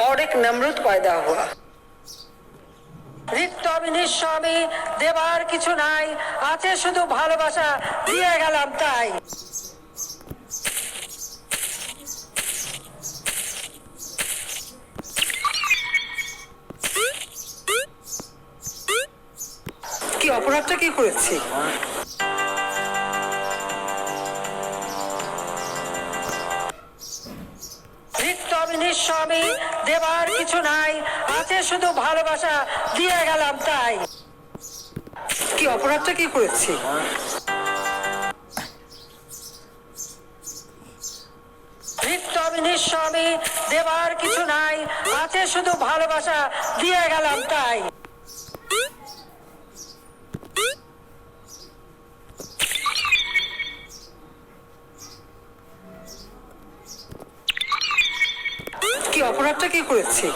और एक नमरूद पैदा हुआ। রিক্ত আমি নিঃস্বামী, দেবার কিছু নাই, আছে শুধু ভালোবাসা, দিয়ে গেলাম তাই। কি অপরাধটা কি করেছি? রিক্ত আমি নিঃস্বামী, দেবার কিছু নাই, আছে শুধু ভালোবাসা, দিয়ে গেলাম তাই। কি অপরাধটা কি করেছি? রিক্ত আমি নিঃস্বামী, দেবার কিছু নাই, আছে শুধু ভালোবাসা, দিয়ে গেলাম তাই। কি অপরাধটা কি করেছি?